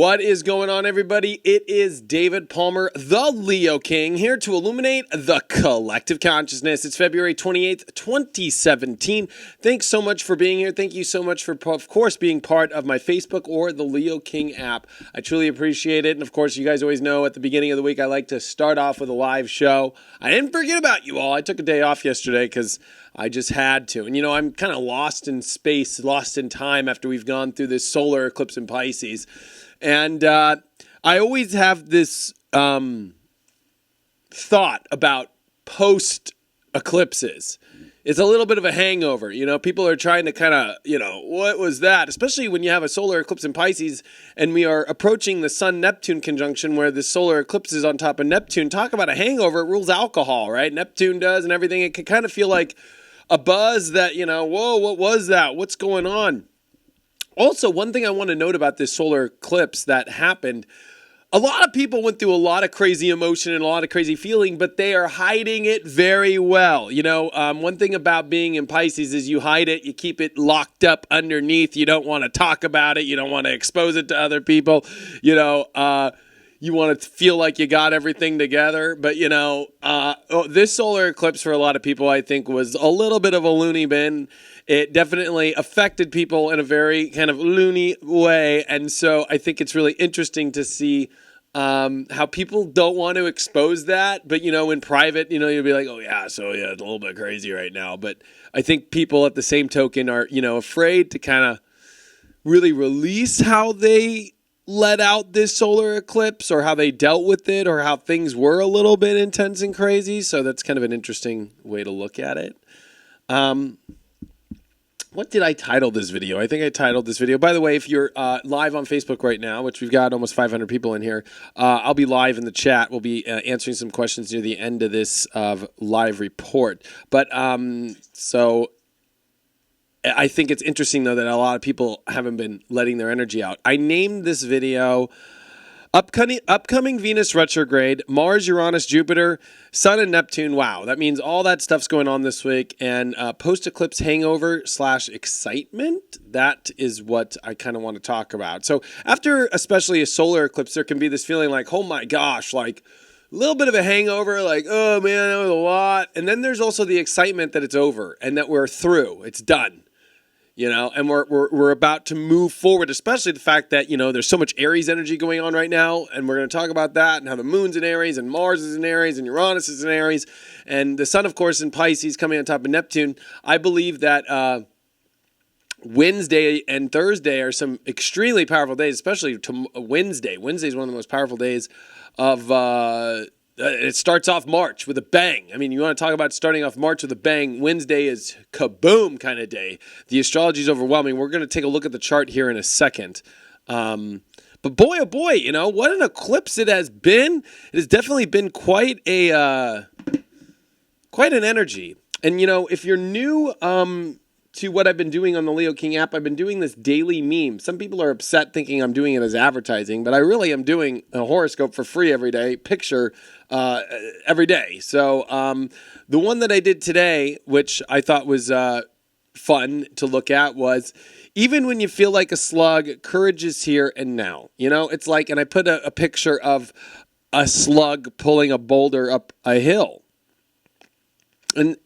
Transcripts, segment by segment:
What is going on, everybody? It is David Palmer, the Leo King, here to illuminate the collective consciousness. It's February 28th, 2017. Thanks so much for being here. Thank you so much for, of course, being part of my Facebook or the Leo King app. I truly appreciate it. And, of course, you guys always know at the beginning of the week, I like to start off with a live show. I didn't forget about you all. I took a day off yesterday because I just had to. And, I'm kind of lost in space, lost in time after we've gone through this solar eclipse in Pisces. And I always have this thought about post-eclipses. It's a little bit of a hangover. People are trying to kind of, what was that? Especially when you have a solar eclipse in Pisces and we are approaching the Sun-Neptune conjunction where the solar eclipse is on top of Neptune. Talk about a hangover. It rules alcohol, right? Neptune does and everything. It can kind of feel like a buzz that, whoa, what was that? What's going on? Also, one thing I want to note about this solar eclipse that happened, a lot of people went through a lot of crazy emotion and a lot of crazy feeling, but they are hiding it very well. One thing about being in Pisces is you hide it, you keep it locked up underneath. You don't want to talk about it. You don't want to expose it to other people. You want to feel like you got everything together. But, this solar eclipse for a lot of people, I think, was a little bit of a loony bin. It definitely affected people in a very kind of loony way. And so I think it's really interesting to see how people don't want to expose that. But, in private, you'll be like, oh, yeah, it's a little bit crazy right now. But I think people at the same token are, afraid to kind of really release how they let out this solar eclipse or how they dealt with it or how things were a little bit intense and crazy. So that's kind of an interesting way to look at it. What did I title this video? I think I titled this video. By the way, if you're live on Facebook right now, which we've got almost 500 people in here, I'll be live in the chat. We'll be answering some questions near the end of this live report. But so I think it's interesting, though, that a lot of people haven't been letting their energy out. I named this video Upcoming Venus retrograde, Mars, Uranus, Jupiter, Sun, and Neptune. Wow, that means all that stuff's going on this week. And post-eclipse hangover / excitement, that is what I kind of want to talk about. So after especially a solar eclipse, there can be this feeling like, oh my gosh, like a little bit of a hangover, like, oh man, that was a lot. And then there's also the excitement that it's over and that we're through, it's done. And we're about to move forward, especially the fact that, there's so much Aries energy going on right now. And we're going to talk about that and how the moon's in Aries and Mars is in Aries and Uranus is in Aries. And the sun, of course, in Pisces coming on top of Neptune. I believe that Wednesday and Thursday are some extremely powerful days, especially Wednesday. Wednesday is one of the most powerful days of it starts off March with a bang. I mean, you want to talk about starting off March with a bang. Wednesday is kaboom kind of day. The astrology is overwhelming. We're going to take a look at the chart here in a second. But boy, oh boy, what an eclipse it has been. It has definitely been quite an energy. And, if you're new to what I've been doing on the Leo King app, I've been doing this daily meme. Some people are upset thinking I'm doing it as advertising, but I really am doing a horoscope for free every day, picture every day. So the one that I did today, which I thought was fun to look at, was even when you feel like a slug, courage is here and now. It's like, and I put a picture of a slug pulling a boulder up a hill. And,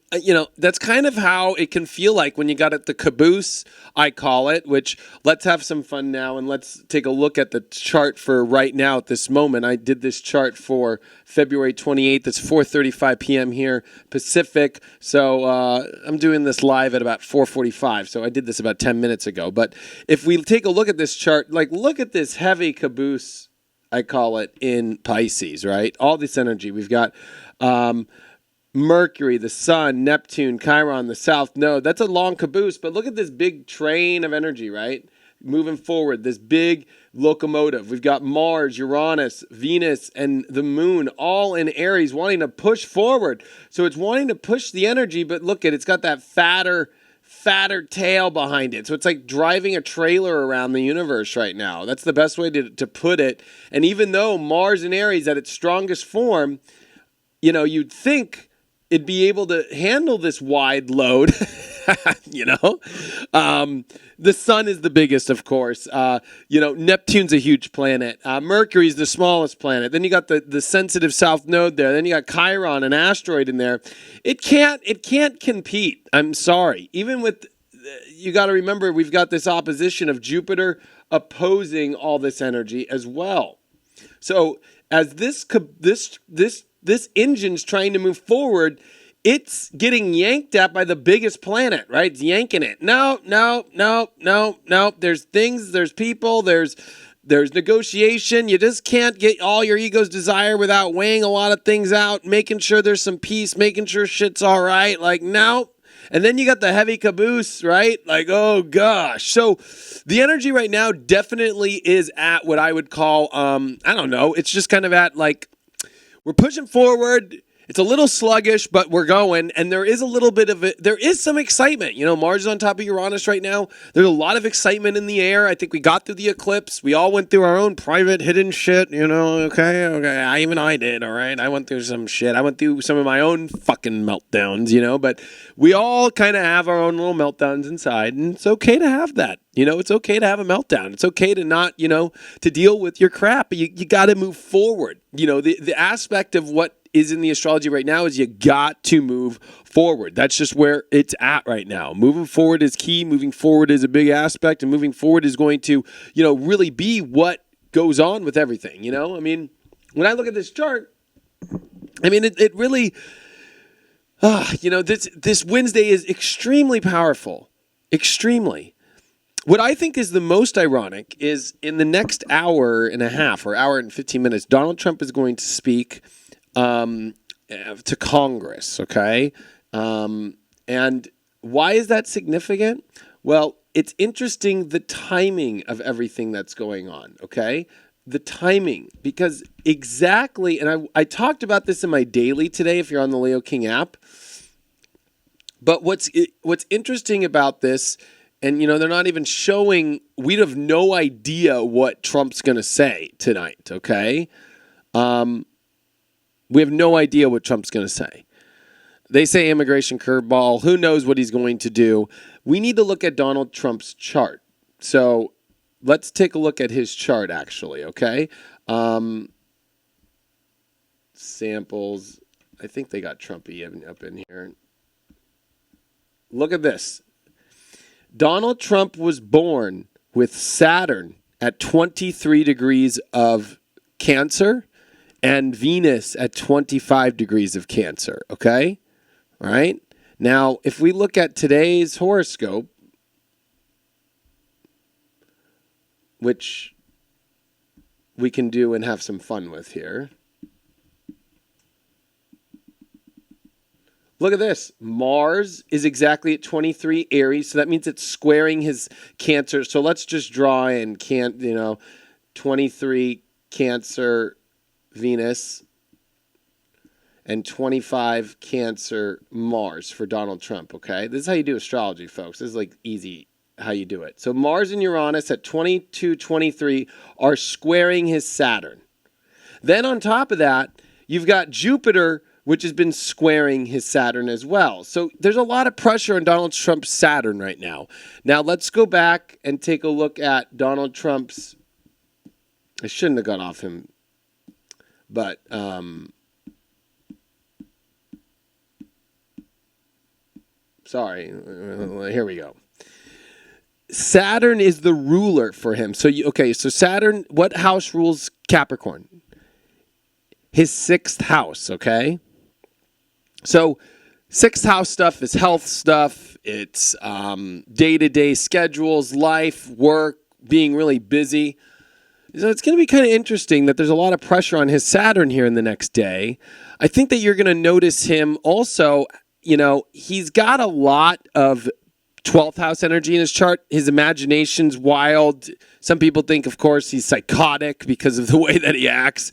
that's kind of how it can feel like when you got at the caboose, I call it, which let's have some fun now. And let's take a look at the chart for right now at this moment. I did this chart for February 28th. It's 4:35 p.m. here, Pacific. So I'm doing this live at about 4:45. So I did this about 10 minutes ago. But if we take a look at this chart, look at this heavy caboose, I call it, in Pisces, right? All this energy. We've got Mercury, the Sun, Neptune, Chiron, the South Node. That's a long caboose, but look at this big train of energy, right? Moving forward, this big locomotive. We've got Mars, Uranus, Venus, and the Moon all in Aries wanting to push forward. So it's wanting to push the energy, but look at it. It's got that fatter tail behind it. So it's like driving a trailer around the universe right now. That's the best way to put it. And even though Mars in Aries at its strongest form, you'd think it'd be able to handle this wide load you know, the sun is the biggest, of course. Neptune's a huge planet. Mercury's the smallest planet. Then you got the sensitive south node there. Then you got Chiron, an asteroid in there. It can't compete. I'm sorry. Even with, you got to remember, we've got this opposition of Jupiter opposing all this energy as well. So as this engine's trying to move forward, it's getting yanked at by the biggest planet, right? It's yanking it. No. There's things, there's people, there's negotiation. You just can't get all your ego's desire without weighing a lot of things out, making sure there's some peace, making sure shit's all right. Like, no. And then you got the heavy caboose, right? Like, oh gosh. So the energy right now definitely is at what I would call, I don't know. It's just kind of at like, we're pushing forward. It's a little sluggish, but we're going, and there is a little bit of it. There is some excitement. Mars is on top of Uranus right now. There's a lot of excitement in the air. I think we got through the eclipse. We all went through our own private hidden shit, okay. I did, all right? I went through some shit. I went through some of my own fucking meltdowns, but we all kind of have our own little meltdowns inside, and it's okay to have that. It's okay to have a meltdown. It's okay to not, to deal with your crap, but you got to move forward. The aspect of what is in the astrology right now is you got to move forward. That's just where it's at right now. Moving forward is key. Moving forward is a big aspect, and moving forward is going to, really be what goes on with everything. When I look at this chart, it really, this Wednesday is extremely powerful. Extremely. What I think is the most ironic is in the next hour and a half or hour and 15 minutes, Donald Trump is going to speak to Congress, okay? And why is that significant? Well, it's interesting the timing of everything that's going on, okay? The timing, because exactly, and I talked about this in my daily today if you're on the Leo King app, but what's interesting about this, and they're not even showing, we'd have no idea what Trump's going to say tonight, okay? We have no idea what Trump's going to say. They say immigration curveball. Who knows what he's going to do? We need to look at Donald Trump's chart. So let's take a look at his chart, actually, okay? Samples. I think they got Trumpy up in here. Look at this. Donald Trump was born with Saturn at 23 degrees of Cancer and Venus at 25 degrees of Cancer, okay? All right? Now, if we look at today's horoscope, which we can do and have some fun with here. Look at this. Mars is exactly at 23 Aries, so that means it's squaring his Cancer. So let's just draw in 23 Cancer Venus and 25 Cancer Mars for Donald Trump, okay? This is how you do astrology, folks. This is like easy how you do it. So Mars and Uranus at 22, 23 are squaring his Saturn. Then on top of that, you've got Jupiter, which has been squaring his Saturn as well. So there's a lot of pressure on Donald Trump's Saturn right now. Now let's go back and take a look at Donald Trump's, I shouldn't have got off him, but sorry, here we go. Saturn is the ruler for him. So so Saturn, what house rules Capricorn? His 6th house, okay? So 6th house stuff is health stuff. It's day-to-day schedules, life, work, being really busy. So it's going to be kind of interesting that there's a lot of pressure on his Saturn here in the next day. I think that you're going to notice him also, he's got a lot of 12th house energy in his chart. His imagination's wild. Some people think, of course, he's psychotic because of the way that he acts.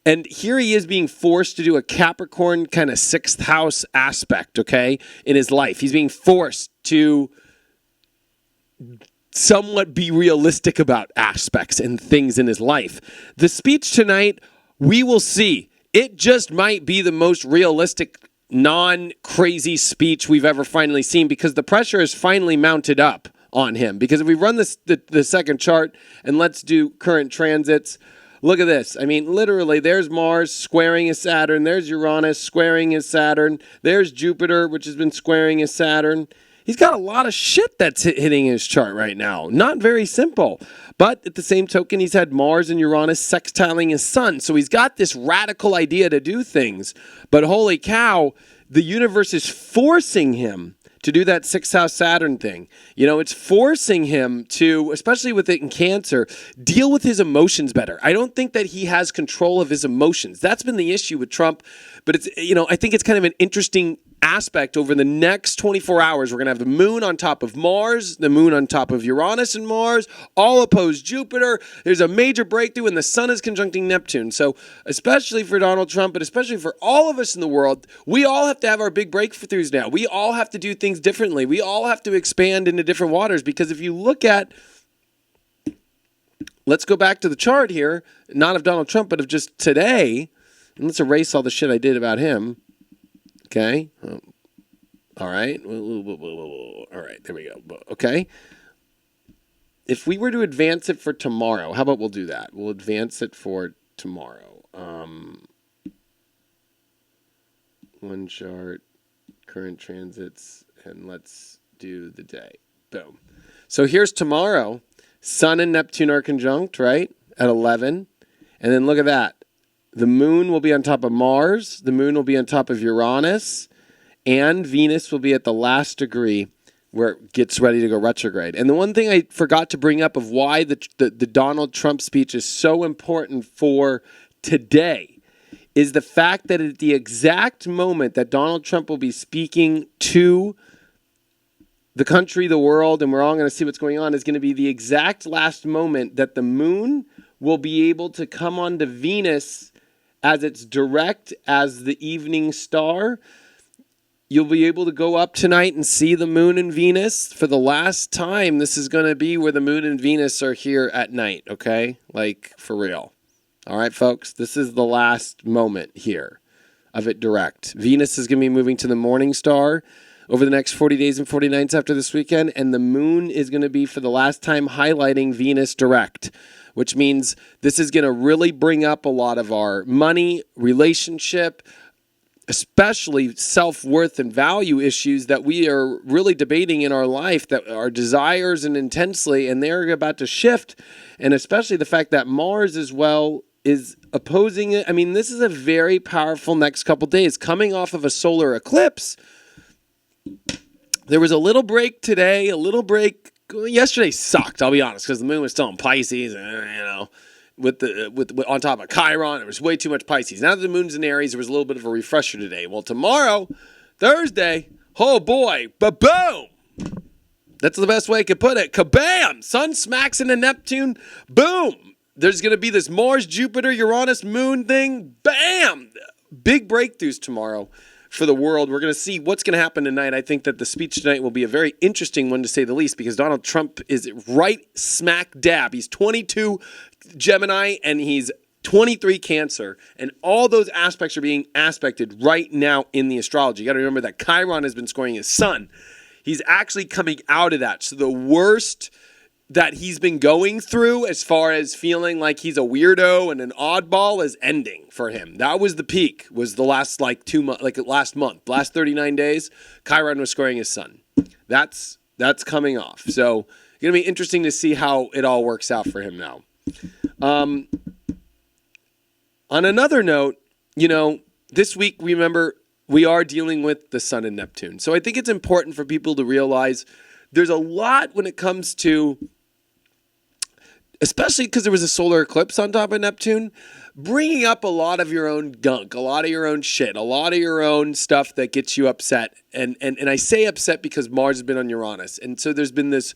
And here he is being forced to do a Capricorn kind of 6th house aspect, okay, in his life. He's being forced to somewhat be realistic about aspects and things in his life. The speech tonight, we will see. It just might be the most realistic non-crazy speech we've ever finally seen, because the pressure is finally mounted up on him. Because if we run this the second chart and let's do current transits, look at this. I mean, literally, there's Mars squaring his Saturn. There's Uranus squaring his Saturn. There's Jupiter, which has been squaring his Saturn. He's got a lot of shit that's hitting his chart right now. Not very simple. But at the same token, he's had Mars and Uranus sextiling his sun. So he's got this radical idea to do things. But holy cow, the universe is forcing him to do that sixth house Saturn thing. You know, it's forcing him to, especially with it in Cancer, deal with his emotions better. I don't think that he has control of his emotions. That's been the issue with Trump. But it's, you know, I think it's kind of an interesting aspect over the next 24 hours. We're going to have the moon on top of Mars, the moon on top of Uranus and Mars, all opposed Jupiter. There's a major breakthrough, and the sun is conjuncting Neptune. So especially for Donald Trump, but especially for all of us in the world, we all have to have our big breakthroughs now. We all have to do things differently. We all have to expand into different waters, because if you look at, let's go back to the chart here, not of Donald Trump, but of just today, and let's erase all the shit I did about him. Okay. All right. All right. There we go. Okay. If we were to advance it for tomorrow, how about we'll do that? We'll advance it for tomorrow. One chart, current transits, and let's do the day. Boom. So here's tomorrow. Sun and Neptune are conjunct, right? At 11. And then look at that. The moon will be on top of Mars. The moon will be on top of Uranus. And Venus will be at the last degree where it gets ready to go retrograde. And the one thing I forgot to bring up of why the Donald Trump speech is so important for today is the fact that at the exact moment that Donald Trump will be speaking to the country, the world, and we're all going to see what's going on, is going to be the exact last moment that the moon will be able to come onto Venus as it's direct as the evening star. You'll be able to go up tonight and see the moon and Venus. For the last time, this is going to be where the moon and Venus are here at night, okay? Like, for real. All right, folks? This is the last moment here of it direct. Venus is going to be moving to the morning star over the next 40 days and 40 nights after this weekend, and the moon is going to be, for the last time, highlighting Venus direct, which means this is going to really bring up a lot of our money, relationship, especially self-worth and value issues that we are really debating in our life, that our desires and intensely, and they're about to shift. And especially the fact that Mars as well is opposing it. I mean, this is a very powerful next couple days. Coming off of a solar eclipse, there was a little break today, a little break. Yesterday sucked, I'll be honest, because the moon was still in Pisces, and, you know, with on top of Chiron, there was way too much Pisces. Now that the moon's in Aries, there was a little bit of a refresher today. Well, tomorrow, Thursday, oh boy, ba-boom! That's the best way I could put it. Kabam! Sun smacks into Neptune, boom! There's going to be this Mars, Jupiter, Uranus, moon thing, bam! Big breakthroughs tomorrow for the world. We're going to see what's going to happen tonight. I think that the speech tonight will be a very interesting one, to say the least, because Donald Trump is right smack dab. He's 22 Gemini and he's 23 Cancer, and all those aspects are being aspected right now in the astrology. You got to remember that Chiron has been scoring his sun. He's actually coming out of that. So the worst that he's been going through, as far as feeling like he's a weirdo and an oddball, is ending for him. That was the peak, was the last last month, last 39 days, Chiron was squaring his sun. That's coming off. So it's going to be interesting to see how it all works out for him now. On another note, you know, this week, remember, we are dealing with the sun and Neptune. So I think it's important for people to realize there's a lot when it comes to, especially because there was a solar eclipse on top of Neptune, bringing up a lot of your own gunk, a lot of your own shit, a lot of your own stuff that gets you upset. And I say upset because Mars has been on Uranus. And so there's been this,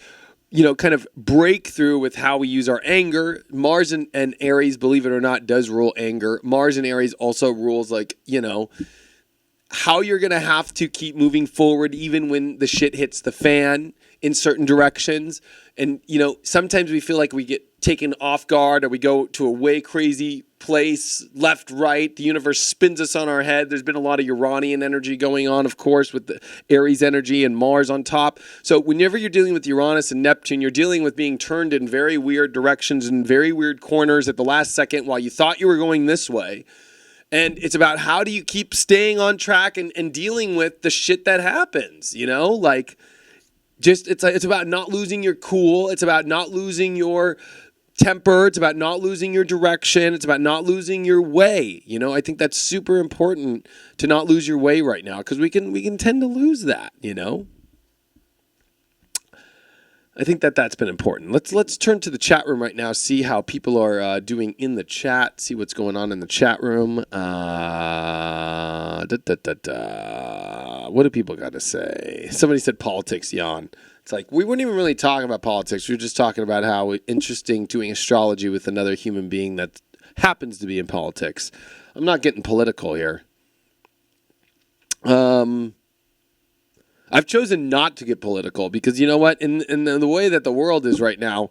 you know, kind of breakthrough with how we use our anger. Mars and Aries, believe it or not, does rule anger. Mars and Aries also rules, like, you know, how you're going to have to keep moving forward even when the shit hits the fan in certain directions. And, sometimes we feel like we get taken off guard, or we go to a way crazy place, left, right. The universe spins us on our head. There's been a lot of Uranian energy going on, of course, with the Aries energy and Mars on top. So whenever you're dealing with Uranus and Neptune, you're dealing with being turned in very weird directions and very weird corners at the last second while you thought you were going this way. And it's about how do you keep staying on track and dealing with the shit that happens, it's about not losing your cool. It's about not losing your temper. It's about not losing your direction. It's about not losing your way. I think that's super important to not lose your way right now, because we can tend to lose that, I think that's been important. Let's turn to the chat room right now, see how people are doing in the chat, see what's going on in the chat room. What do people got to say? Somebody said politics, yawn. It's like, we weren't even really talking about politics. We were just talking about how interesting doing astrology with another human being that happens to be in politics. I'm not getting political here. I've chosen not to get political because, you know what? In the way that the world is right now,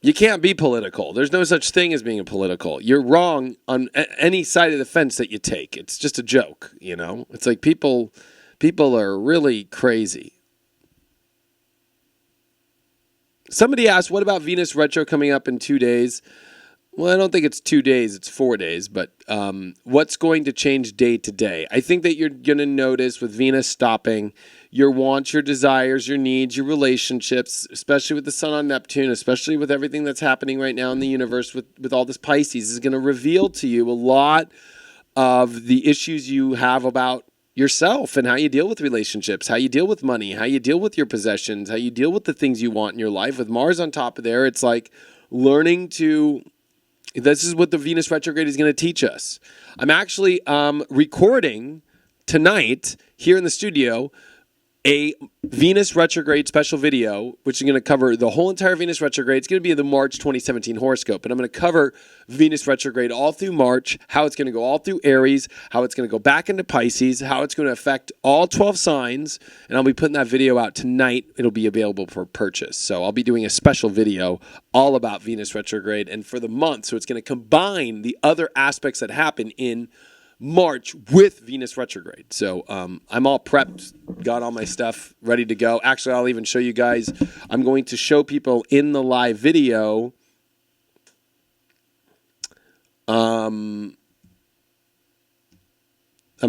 you can't be political. There's no such thing as being political. You're wrong on any side of the fence that you take. It's just a joke, It's like people are really crazy. Somebody asked, what about Venus retro coming up in 2 days? Well, I don't think it's 2 days, it's 4 days, but what's going to change day to day? I think that you're going to notice with Venus stopping, your wants, your desires, your needs, your relationships, especially with the Sun on Neptune, especially with everything that's happening right now in the universe with all this Pisces, is going to reveal to you a lot of the issues you have about yourself and how you deal with relationships, how you deal with money, how you deal with your possessions, how you deal with the things you want in your life. With Mars on top of there, it's like learning to... This is what the Venus retrograde is going to teach us. I'm actually recording tonight here in the studio a Venus retrograde special video, which is going to cover the whole entire Venus retrograde. It's going to be the March 2017 horoscope, and I'm going to cover Venus retrograde all through March, how it's going to go all through Aries, how it's going to go back into Pisces, how it's going to affect all 12 signs, and I'll be putting that video out tonight. It'll be available for purchase. So I'll be doing a special video all about Venus retrograde and for the month. So it's going to combine the other aspects that happen in March with Venus retrograde. So I'm all prepped, got all my stuff ready to go. Actually, I'll even show you guys. I'm going to show people in the live video I'm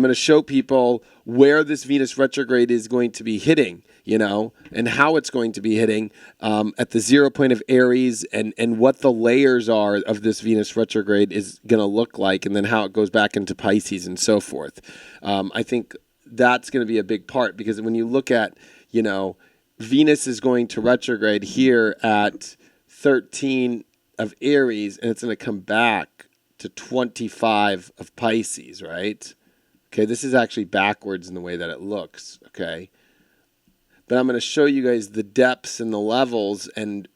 going to show people where this Venus retrograde is going to be hitting, and how it's going to be hitting at the 0 point of Aries, and what the layers are of this Venus retrograde is going to look like, and then how it goes back into Pisces and so forth. I think that's going to be a big part, because when you look at, Venus is going to retrograde here at 13 of Aries, and it's going to come back to 25 of Pisces, right? Okay, this is actually backwards in the way that it looks, okay? But I'm going to show you guys the depths and the levels and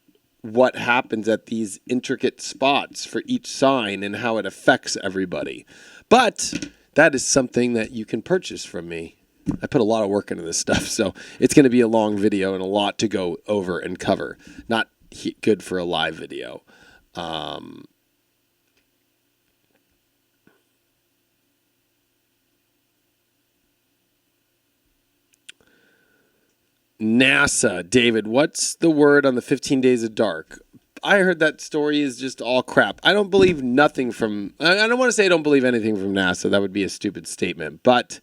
what happens at these intricate spots for each sign and how it affects everybody. But that is something that you can purchase from me. I put a lot of work into this stuff, so it's going to be a long video and a lot to go over and cover. Not good for a live video. NASA, David, what's the word on the 15 days of dark? I heard that story is just all crap. I don't believe nothing from... I don't want to say I don't believe anything from NASA. That would be a stupid statement. But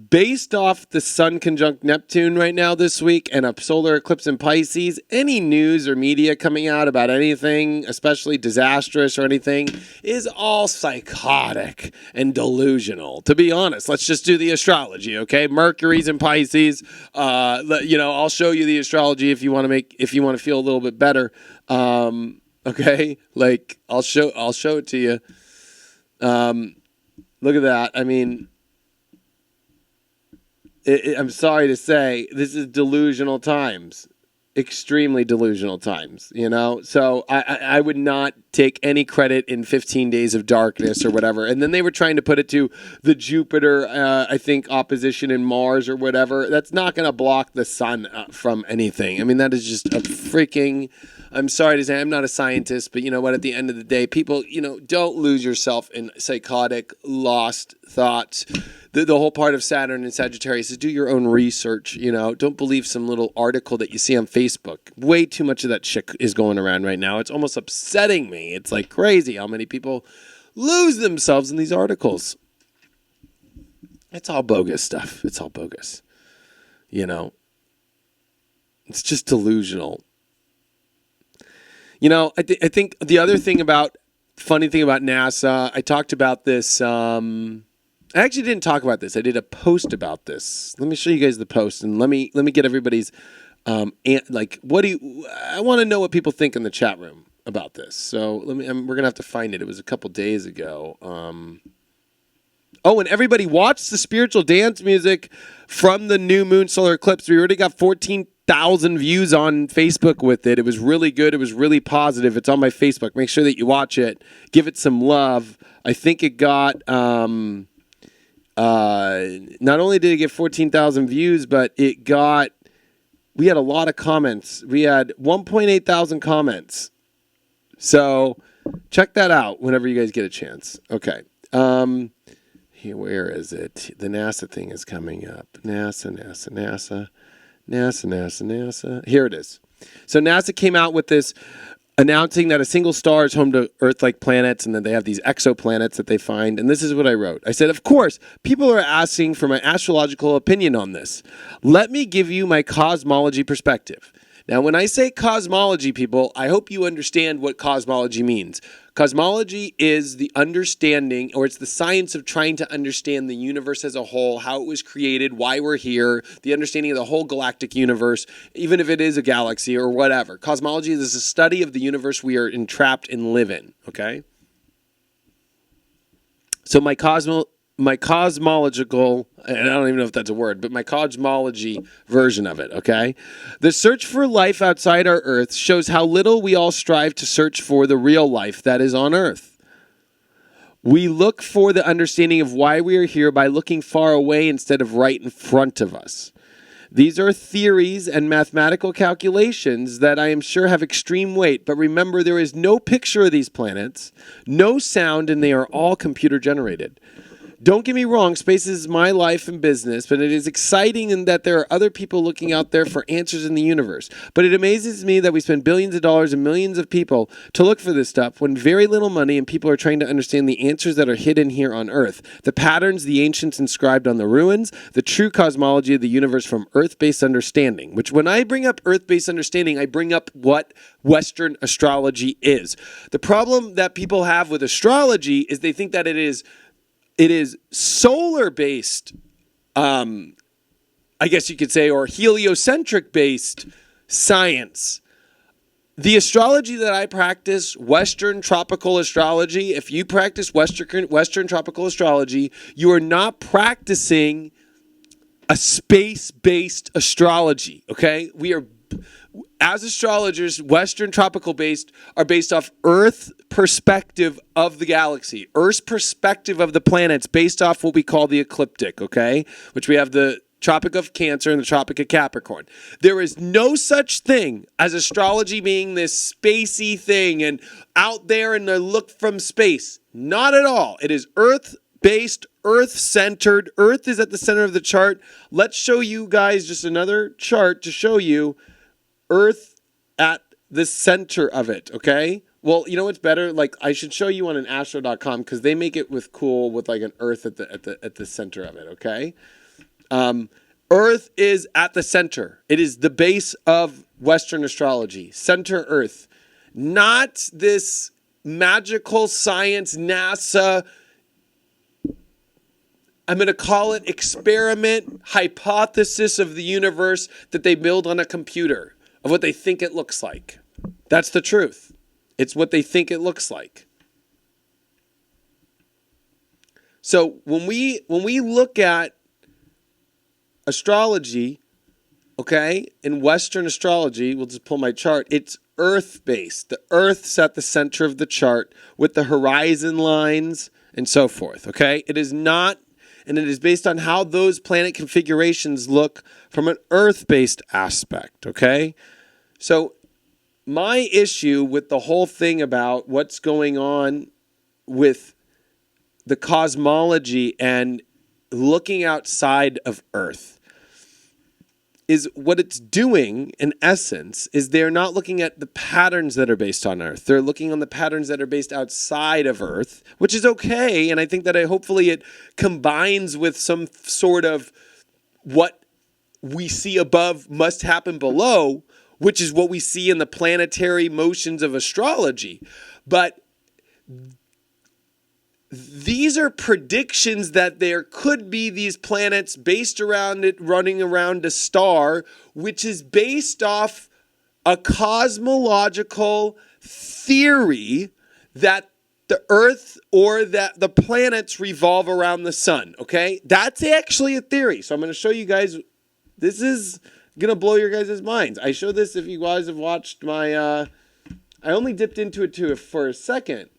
based off the Sun conjunct Neptune right now this week and a solar eclipse in Pisces, any news or media coming out about anything, especially disastrous or anything, is all psychotic and delusional. To be honest, let's just do the astrology, okay? Mercury's in Pisces. I'll show you the astrology if you want to feel a little bit better. Okay, like I'll show it to you. Look at that. I mean, I'm sorry to say, this is delusional times. extremely delusional times, you know? So I would not take any credit in 15 Days of Darkness or whatever. And then they were trying to put it to the Jupiter, I think, opposition in Mars or whatever. That's not going to block the sun from anything. I mean, that is just a freaking... I'm sorry to say I'm not a scientist, but you know what? At the end of the day, people, you know, don't lose yourself in psychotic, lost thoughts. The whole part of Saturn and Sagittarius is do your own research, you know. Don't believe some little article that you see on Facebook. Way too much of that shit is going around right now. It's almost upsetting me. It's like crazy how many people lose themselves in these articles. It's all bogus stuff. It's all bogus. You know, it's just delusional. You know, I think the other thing funny thing about NASA, I talked about this. I actually didn't talk about this. I did a post about this. Let me show you guys the post, and let me get everybody's, I want to know what people think in the chat room about this. So we're going to have to find it. It was a couple days ago. And everybody watch the spiritual dance music from the new moon solar eclipse. We already got 14,000 views on Facebook with it. It was really good. It was really positive. It's on my Facebook. Make sure that you watch it. Give it some love. I think it got, not only did it get 14,000 views, but we had a lot of comments. We had 1.8 thousand comments. So check that out whenever you guys get a chance. Okay. Where is it? The NASA thing is coming up. NASA. Here it is. So NASA came out with this announcing that a single star is home to Earth-like planets, and then they have these exoplanets that they find. And this is what I wrote. I said, of course, people are asking for my astrological opinion on this. Let me give you my cosmology perspective. Now, when I say cosmology, people, I hope you understand what cosmology means. Cosmology is the understanding, or it's the science of trying to understand the universe as a whole, how it was created, why we're here, the understanding of the whole galactic universe, even if it is a galaxy or whatever. Cosmology is a study of the universe we are entrapped and live in, okay? So my cosmological, and I don't even know if that's a word, but my cosmology version of it, okay? The search for life outside our Earth shows how little we all strive to search for the real life that is on Earth. We look for the understanding of why we are here by looking far away instead of right in front of us. These are theories and mathematical calculations that I am sure have extreme weight, but remember there is no picture of these planets, no sound, and they are all computer generated. Don't get me wrong, space is my life and business, but it is exciting in that there are other people looking out there for answers in the universe. But it amazes me that we spend billions of dollars and millions of people to look for this stuff when very little money and people are trying to understand the answers that are hidden here on Earth. The patterns the ancients inscribed on the ruins, the true cosmology of the universe from Earth-based understanding, which when I bring up Earth-based understanding, I bring up what Western astrology is. The problem that people have with astrology is they think that it is solar-based, I guess you could say, or heliocentric-based science. The astrology that I practice, Western tropical astrology, if you practice Western tropical astrology, you are not practicing a space-based astrology, okay? We are... As astrologers, Western tropical based are based off Earth perspective of the galaxy, Earth's perspective of the planets based off what we call the ecliptic, okay? Which we have the Tropic of Cancer and the Tropic of Capricorn. There is no such thing as astrology being this spacey thing and out there and the look from space. Not at all. It is Earth-based, Earth-centered. Earth is at the center of the chart. Let's show you guys just another chart to show you Earth at the center of it, okay? Well, you know what's better? Like, I should show you on an astro.com because they make it with like an Earth at the center of it, okay? Earth is at the center. It is the base of Western astrology. Center Earth. Not this magical science, NASA, I'm going to call it experiment, hypothesis of the universe that they build on a computer. Of what they think it looks like. That's the truth. It's what they think it looks like. So when we look at astrology, okay, in Western astrology, we'll just pull my chart, it's Earth-based. The Earth's at the center of the chart with the horizon lines and so forth, okay? It is not, and it is based on how those planet configurations look from an Earth-based aspect, okay? So my issue with the whole thing about what's going on with the cosmology and looking outside of Earth is what it's doing, in essence, is they're not looking at the patterns that are based on Earth. They're looking on the patterns that are based outside of Earth, which is okay. And I think that hopefully it combines with some sort of what we see above must happen below, which is what we see in the planetary motions of astrology. But these are predictions that there could be these planets based around it running around a star, which is based off a cosmological theory that the Earth or that the planets revolve around the sun, okay? That's actually a theory. So I'm going to show you guys. This is going to blow your guys' minds. I show this if you guys have watched my, I only dipped into it for a second.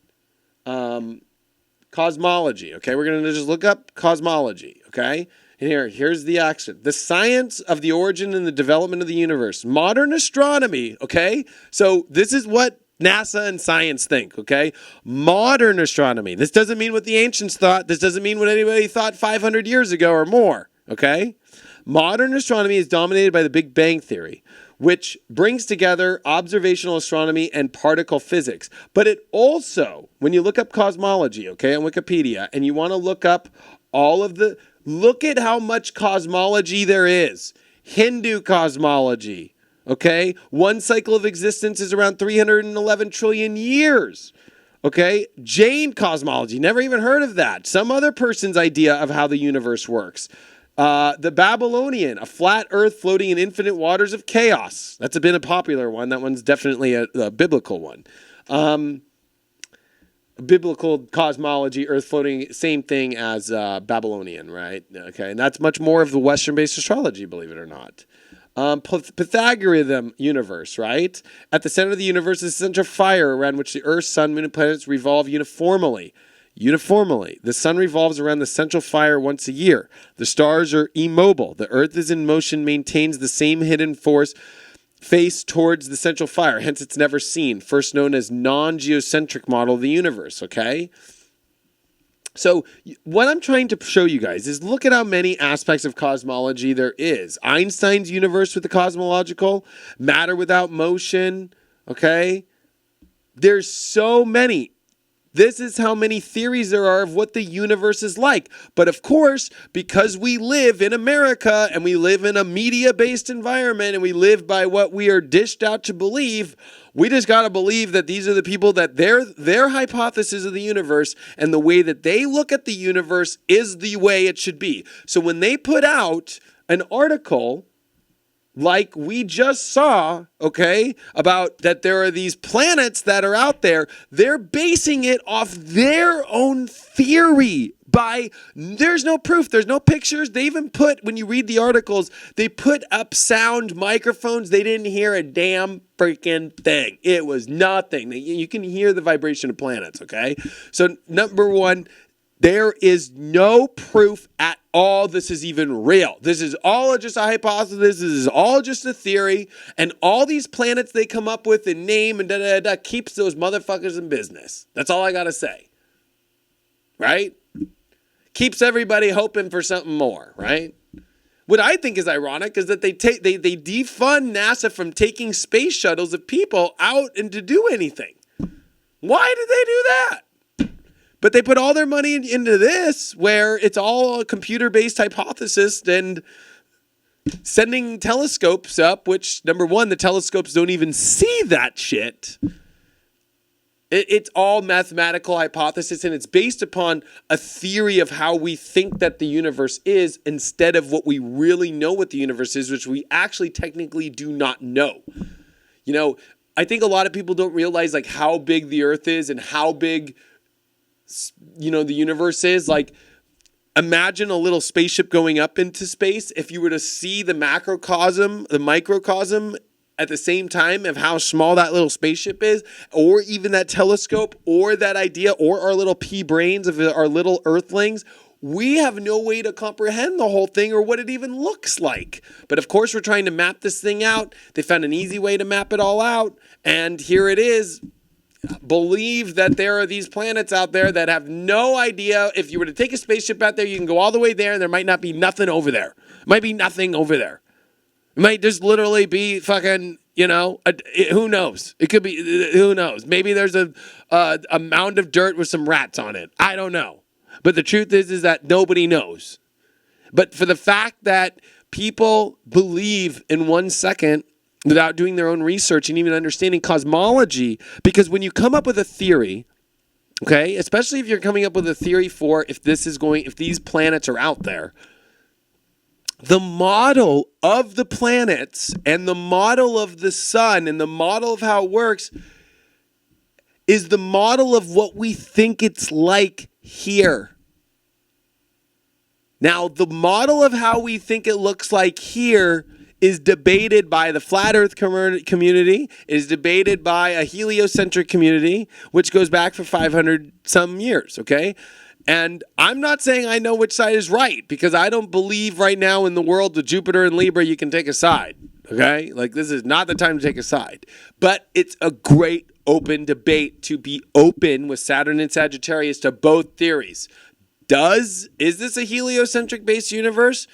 Cosmology, okay? We're going to just look up cosmology, okay? And here's the action. The science of the origin and the development of the universe. Modern astronomy, okay? So this is what NASA and science think, okay? Modern astronomy. This doesn't mean what the ancients thought. This doesn't mean what anybody thought 500 years ago or more, okay? Modern astronomy is dominated by the Big Bang Theory, which brings together observational astronomy and particle physics. But it also, when you look up cosmology, okay, on Wikipedia, and you want to look up look at how much cosmology there is. Hindu cosmology, okay? One cycle of existence is around 311 trillion years. Okay, Jain cosmology, never even heard of that. Some other person's idea of how the universe works. The Babylonian, a flat earth floating in infinite waters of chaos. That's been a popular one. That one's definitely a biblical one. Biblical cosmology, earth floating, same thing as Babylonian, right? Okay, and that's much more of the Western-based astrology, believe it or not. Pythagorean universe, right? At the center of the universe is a central fire around which the Earth, Sun, Moon, and planets revolve uniformly. The sun revolves around the central fire once a year. The stars are immobile. The Earth is in motion, maintains the same hidden force face towards the central fire. Hence, it's never seen. First known as non-geocentric model of the universe, okay? So what I'm trying to show you guys is look at how many aspects of cosmology there is. Einstein's universe with the cosmological, matter without motion, okay? There's so many. This is how many theories there are of what the universe is like. But of course, because we live in America and we live in a media-based environment and we live by what we are dished out to believe, we just got to believe that these are the people that their hypothesis of the universe and the way that they look at the universe is the way it should be. So when they put out an article like we just saw, okay, about that there are these planets that are out there, they're basing it off their own theory. There's no proof, there's no pictures. They even put, when you read the articles, they put up sound microphones. They didn't hear a damn freaking thing. It was nothing. You can hear the vibration of planets, okay? So number one, there is no proof at all this is even real. This is all just a hypothesis. This is all just a theory. And all these planets they come up with and name and da-da-da keeps those motherfuckers in business. That's all I got to say. Right? Keeps everybody hoping for something more, right? What I think is ironic is that they defund NASA from taking space shuttles of people out and to do anything. Why did they do that? But they put all their money into this, where it's all a computer-based hypothesis and sending telescopes up, which, number one, the telescopes don't even see that shit. It's all mathematical hypothesis, and it's based upon a theory of how we think that the universe is instead of what we really know what the universe is, which we actually technically do not know. You know, I think a lot of people don't realize like how big the Earth is and how big, you know, the universe is. Like Imagine a little spaceship going up into space. If you were to see the macrocosm, the microcosm at the same time of how small that little spaceship is, or even that telescope, or that idea, or our little pea brains of our little earthlings, we have no way to comprehend the whole thing or what it even looks like. But of course, we're trying to map this thing out. They found an easy way to map it all out. And here it is. Believe that there are these planets out there that have no idea. If you were to take a spaceship out there, you can go all the way there and there might not be nothing over there. It might be nothing over there. It might just literally be fucking, who knows? It could be, who knows? Maybe there's a mound of dirt with some rats on it. I don't know. But the truth is that nobody knows. But for the fact that people believe in 1 second without doing their own research and even understanding cosmology, because when you come up with a theory, okay, especially if you're coming up with a theory for if these planets are out there, the model of the planets and the model of the sun and the model of how it works is the model of what we think it's like here. Now, the model of how we think it looks like here is debated by the flat earth community, is debated by a heliocentric community, which goes back for 500 some years, okay? And I'm not saying I know which side is right, because I don't believe right now in the world with Jupiter and Libra you can take a side, okay? Like, this is not the time to take a side. But it's a great open debate to be open with Saturn and Sagittarius to both theories. Is this a heliocentric based universe?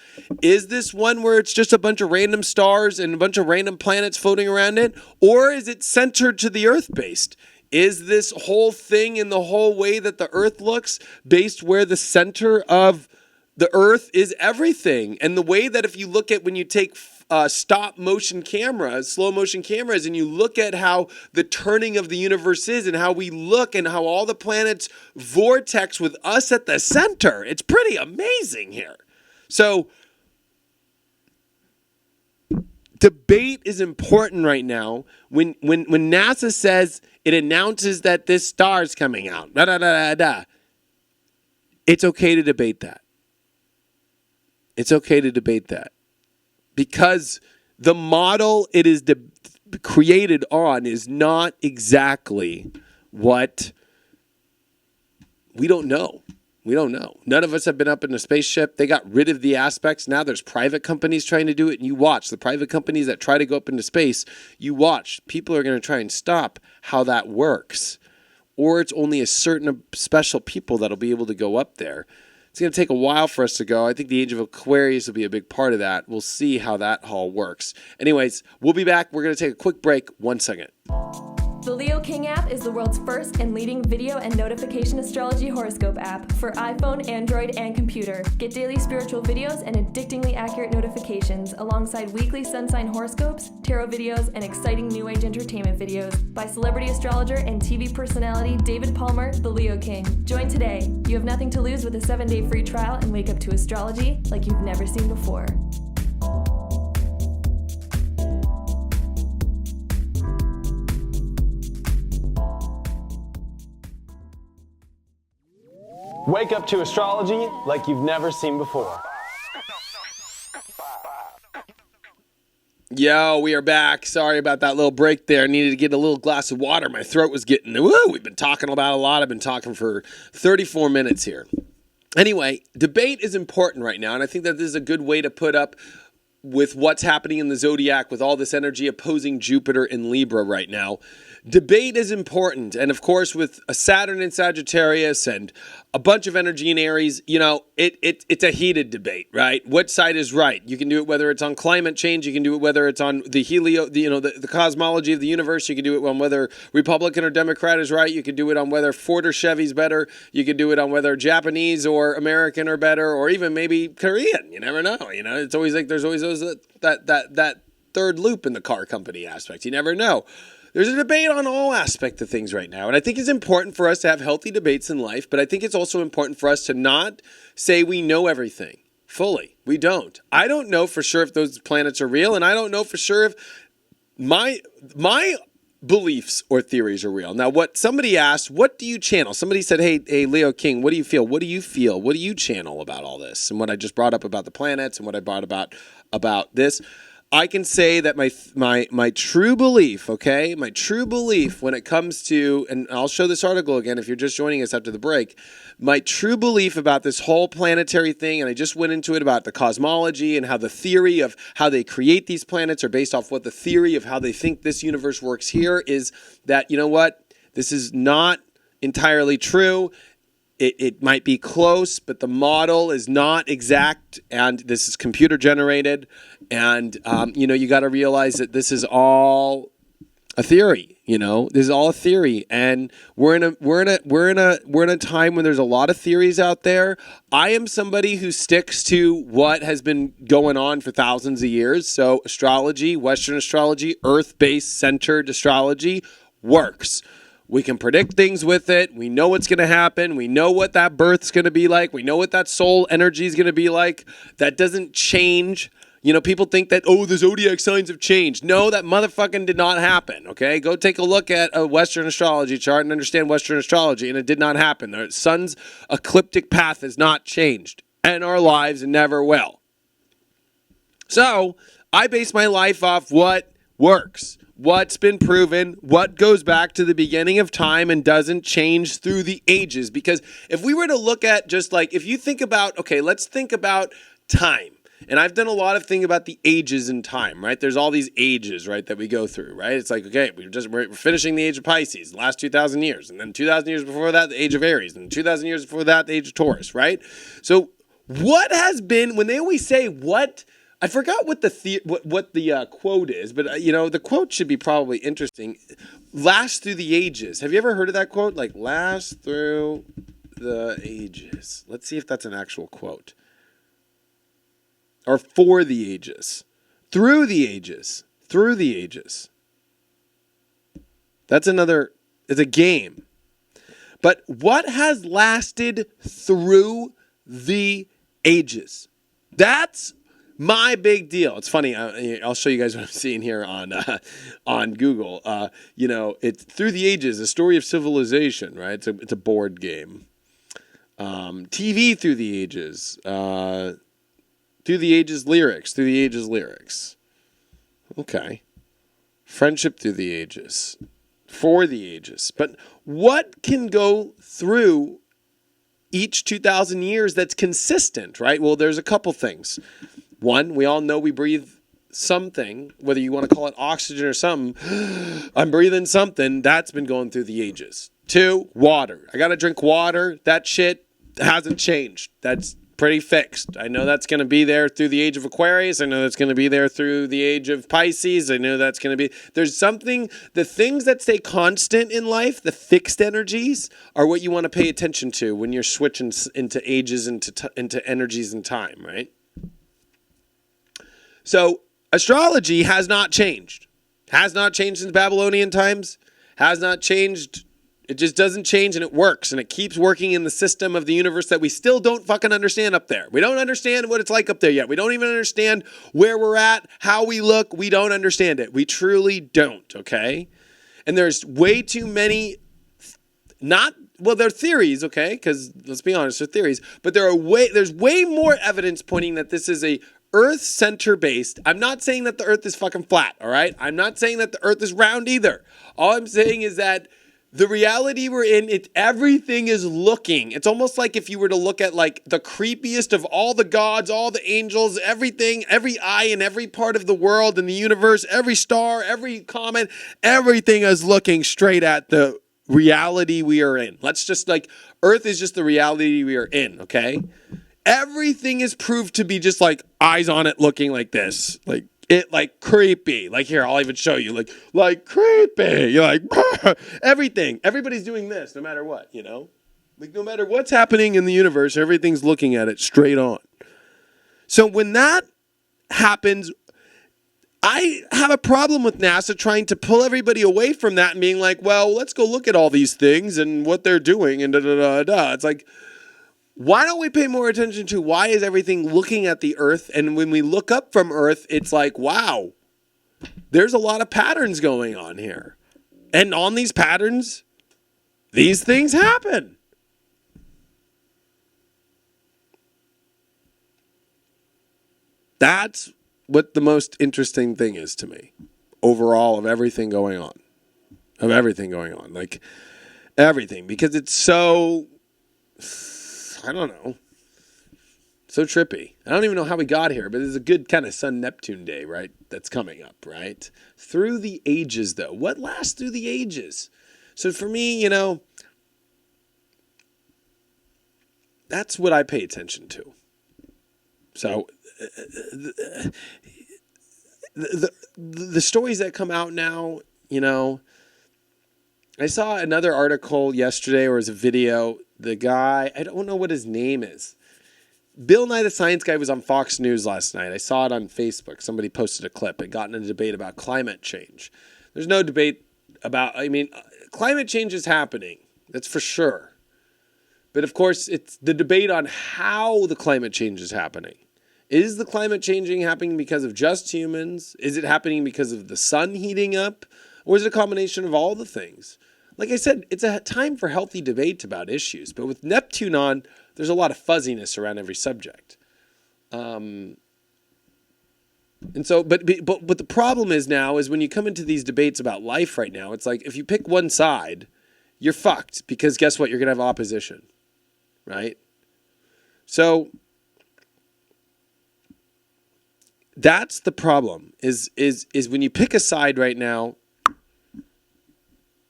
Is this one where it's just a bunch of random stars and a bunch of random planets floating around it? Or is it centered to the Earth based? Is this whole thing in the whole way that the Earth looks based where the center of the Earth is everything? And the way that if you look at when you take stop motion cameras, slow motion cameras, and you look at how the turning of the universe is and how we look and how all the planets vortex with us at the center, it's pretty amazing here. So debate is important right now. When NASA says it announces that this star is coming out, it's okay to debate that. It's okay to debate that. Because the model it is created on is not exactly what we don't know. We don't know. None of us have been up in a spaceship. They got rid of the aspects. Now there's private companies trying to do it. And you watch the private companies that try to go up into space. You watch. People are going to try and stop how that works. Or it's only a certain special people that'll be able to go up there. It's going to take a while for us to go. I think the Age of Aquarius will be a big part of that. We'll see how that all works. Anyways, we'll be back. We're going to take a quick break. 1 second. The Leo King app is the world's first and leading video and notification astrology horoscope app for iPhone, Android, and computer. Get daily spiritual videos and addictingly accurate notifications alongside weekly sun sign horoscopes, tarot videos, and exciting new age entertainment videos by celebrity astrologer and TV personality David Palmer, the Leo King. Join today. You have nothing to lose with a 7-day free trial and wake up to astrology like you've never seen before. Wake up to astrology like you've never seen before. Yo, we are back. Sorry about that little break there. Needed to get a little glass of water. My throat was getting, we've been talking about a lot. I've been talking for 34 minutes here. Anyway, debate is important right now, and I think that this is a good way to put up with what's happening in the zodiac with all this energy opposing Jupiter in Libra right now. Debate is important. And of course, with a Saturn in Sagittarius and a bunch of energy in Aries, it's a heated debate, right? What side is right? You can do it whether it's on climate change. You can do it whether it's on the cosmology of the universe. You can do it on whether Republican or Democrat is right. You can do it on whether Ford or Chevy's better. You can do it on whether Japanese or American are better, or even maybe Korean. You never know. It's always like there's always that third loop in the car company aspect. You never know. There's a debate on all aspects of things right now. And I think it's important for us to have healthy debates in life, but I think it's also important for us to not say we know everything fully. We don't. I don't know for sure if those planets are real, and I don't know for sure if my beliefs or theories are real. Now, what somebody asked, what do you channel? Somebody said, hey, Leo King, what do you feel? What do you feel? What do you channel about all this? And what I just brought up about the planets and what I brought about this, I can say that my true belief, okay, my true belief when it comes to, and I'll show this article again if you're just joining us after the break, my true belief about this whole planetary thing, and I just went into it about the cosmology and how the theory of how they create these planets are based off what the theory of how they think this universe works here is that, you know what, this is not entirely true. It might be close, but the model is not exact, and this is computer generated. And you got to realize that this is all a theory. This is all a theory, and we're in a time when there's a lot of theories out there. I am somebody who sticks to what has been going on for thousands of years. So astrology, Western astrology, Earth-based centered astrology works. We can predict things with it. We know what's going to happen. We know what that birth's going to be like. We know what that soul energy is going to be like. That doesn't change. People think that, the zodiac signs have changed. No, that motherfucking did not happen, okay? Go take a look at a Western astrology chart and understand Western astrology, and it did not happen. The sun's ecliptic path has not changed, and our lives never will. So, I base my life off what works. What's been proven, what goes back to the beginning of time and doesn't change through the ages. Because if we were to look at just like, if you think about, let's think about time. And I've done a lot of things about the ages in time, right? There's all these ages, right, that we go through, right? It's like, okay, we're finishing the age of Pisces, the last 2,000 years. And then 2,000 years before that, the age of Aries. And 2,000 years before that, the age of Taurus, right? So what has been, when they always say what, I forgot what the quote is, but the quote should be probably interesting. Last through the ages. Have you ever heard of that quote? Like last through the ages. Let's see if that's an actual quote. Or for the ages. Through the ages. Through the ages. That's it's a game. But what has lasted through the ages? That's my big deal. It's funny. I'll show you guys what I'm seeing here on Google. It's Through the Ages, a story of civilization, right? It's a board game. TV Through the Ages. Through the Ages lyrics. Through the Ages lyrics. Okay. Friendship Through the Ages. For the Ages. But what can go through each 2,000 years that's consistent, right? Well, there's a couple things. One, we all know we breathe something, whether you want to call it oxygen or something. I'm breathing something that's been going through the ages. Two, water. I got to drink water. That shit hasn't changed. That's pretty fixed. I know that's going to be there through the age of Aquarius. I know that's going to be there through the age of Pisces. I know that's going to be... There's something... The things that stay constant in life, the fixed energies, are what you want to pay attention to when you're switching into ages, into energies and time, right? So, astrology has not changed. Has not changed since Babylonian times. Has not changed. It just doesn't change, and it works. And it keeps working in the system of the universe that we still don't fucking understand up there. We don't understand what it's like up there yet. We don't even understand where we're at, how we look. We don't understand it. We truly don't, okay? And there's way too many... they're theories, okay? Because, let's be honest, they're theories. But there's way more evidence pointing that this is a Earth center based. I'm not saying that the Earth is fucking flat, all right? I'm not saying that the Earth is round either. All I'm saying is that the reality we're in, everything is looking. It's almost like if you were to look at like the creepiest of all the gods, all the angels, everything, every eye in every part of the world and the universe, every star, every comet, everything is looking straight at the reality we are in. Let's just Earth is just the reality we are in, okay? Everything is proved to be just like eyes on it looking like this. Like creepy. Like here, I'll even show you. Like creepy. You're like, everything. Everybody's doing this no matter what, no matter what's happening in the universe, everything's looking at it straight on. So when that happens, I have a problem with NASA trying to pull everybody away from that and being like, well, let's go look at all these things and what they're doing and da-da-da-da. It's like, why don't we pay more attention to why is everything looking at the Earth? And when we look up from Earth, it's like, wow, there's a lot of patterns going on here. And on these patterns, these things happen. That's what the most interesting thing is to me, overall, of everything going on. Like, everything. Because it's so, I don't know, so trippy. I don't even know how we got here, but it's a good kind of Sun-Neptune day, right? That's coming up, right? Through the ages, though. What lasts through the ages? So for me, you know, that's what I pay attention to. So the stories that come out now, you know, I saw another article yesterday, or it was a video. The guy, I don't know what his name is. Bill Nye the Science Guy was on Fox News last night. I saw it on Facebook. Somebody posted a clip. It got in a debate about climate change. There's no debate about, I mean, climate change is happening. That's for sure. But of course, it's the debate on how the climate change is happening. Is the climate changing happening because of just humans? Is it happening because of the sun heating up? Or is it a combination of all the things? Like I said, it's a time for healthy debate about issues. But with Neptune on, there's a lot of fuzziness around every subject. And so, but the problem is now is when you come into these debates about life right now, it's like if you pick one side, you're fucked because guess what? You're going to have opposition, right? So that's the problem is when you pick a side right now,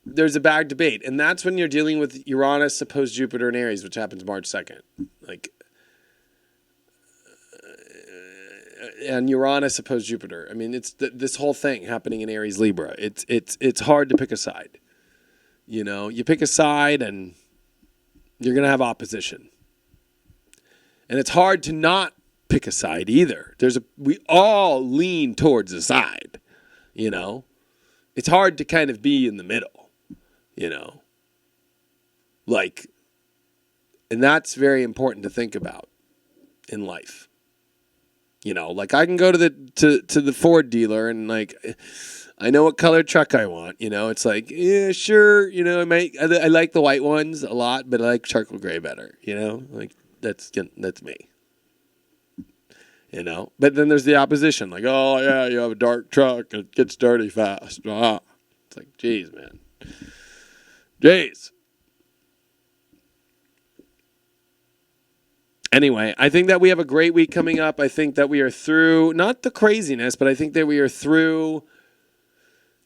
there's a bad debate. And that's when you're dealing with Uranus opposed Jupiter and Aries, which happens March 2nd. Like, and Uranus opposed Jupiter. I mean, it's this whole thing happening in Aries Libra. It's hard to pick a side. You know, you pick a side and you're going to have opposition. And it's hard to not pick a side either. We all lean towards a side, you know. It's hard to kind of be in the middle. You know, like, and that's very important to think about in life. You know, like I can go to the Ford dealer and like, I know what color truck I want. You know, it's like, yeah, sure. You know, I like the white ones a lot, but I like charcoal gray better. You know, like that's me. You know, but then there's the opposition. Like, oh yeah, you have a dark truck. It gets dirty fast. It's like, geez, man. Jeez. Anyway, I think that we have a great week coming up. I think that we are through, not the craziness, but I think that we are through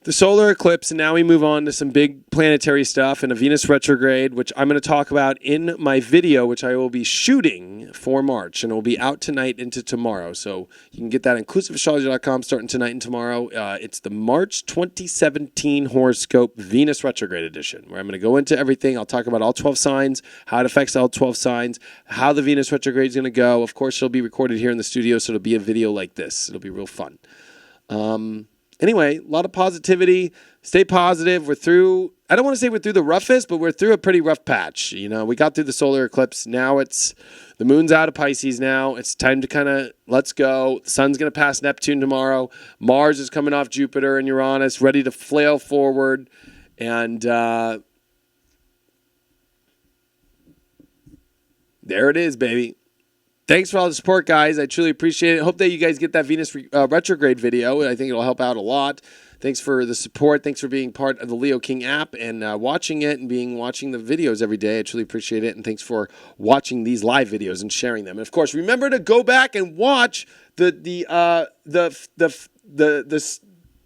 the solar eclipse, and now we move on to some big planetary stuff and a Venus retrograde, which I'm going to talk about in my video, which I will be shooting for March, and it will be out tonight into tomorrow. So you can get that at inclusiveastrology.com starting tonight and tomorrow. It's the March 2017 horoscope Venus retrograde edition, where I'm going to go into everything. I'll talk about all 12 signs, how it affects all 12 signs, how the Venus retrograde is going to go. Of course, it'll be recorded here in the studio, so it'll be a video like this. It'll be real fun. Anyway, a lot of positivity. Stay positive. We're through, I don't want to say we're through the roughest, but we're through a pretty rough patch. You know, we got through the solar eclipse. Now the moon's out of Pisces now. It's time to kind of, let's go. The sun's going to pass Neptune tomorrow. Mars is coming off Jupiter and Uranus, ready to flail forward. And there it is, baby. Thanks for all the support, guys. I truly appreciate it. Hope that you guys get that Venus retrograde video. I think it'll help out a lot. Thanks for the support. Thanks for being part of the Leo King app and watching it and watching the videos every day. I truly appreciate it. And thanks for watching these live videos and sharing them. And of course, remember to go back and watch the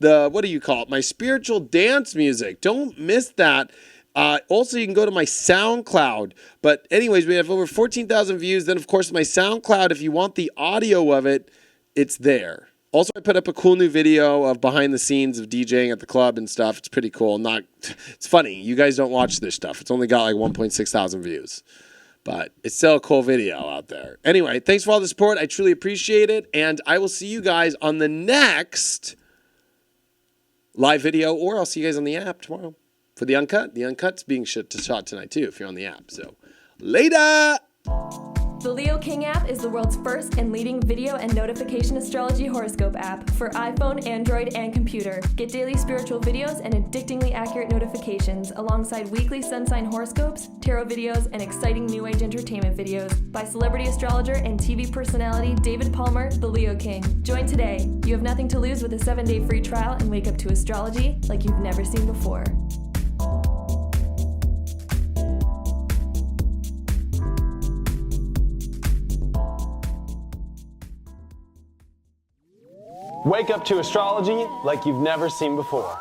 what do you call it? My spiritual dance music. Don't miss that. Also, you can go to my SoundCloud. But anyways, we have over 14,000 views. Then, of course, my SoundCloud, if you want the audio of it, it's there. Also, I put up a cool new video of behind the scenes of DJing at the club and stuff. It's pretty cool. It's funny. You guys don't watch this stuff. It's only got like 1.6 thousand views. But it's still a cool video out there. Anyway, thanks for all the support. I truly appreciate it. And I will see you guys on the next live video, or I'll see you guys on the app tomorrow. For the uncut. The uncut's being shot tonight too if you're on the app. So later. The Leo King app is the world's first and leading video and notification astrology horoscope app for iPhone, Android, and computer. Get daily spiritual videos and addictingly accurate notifications alongside weekly sun sign horoscopes, tarot videos, and exciting new age entertainment videos by celebrity astrologer and TV personality David Palmer, the Leo King. Join today. You have nothing to lose with a 7-day free trial and wake up to astrology like you've never seen before. Wake up to astrology like you've never seen before.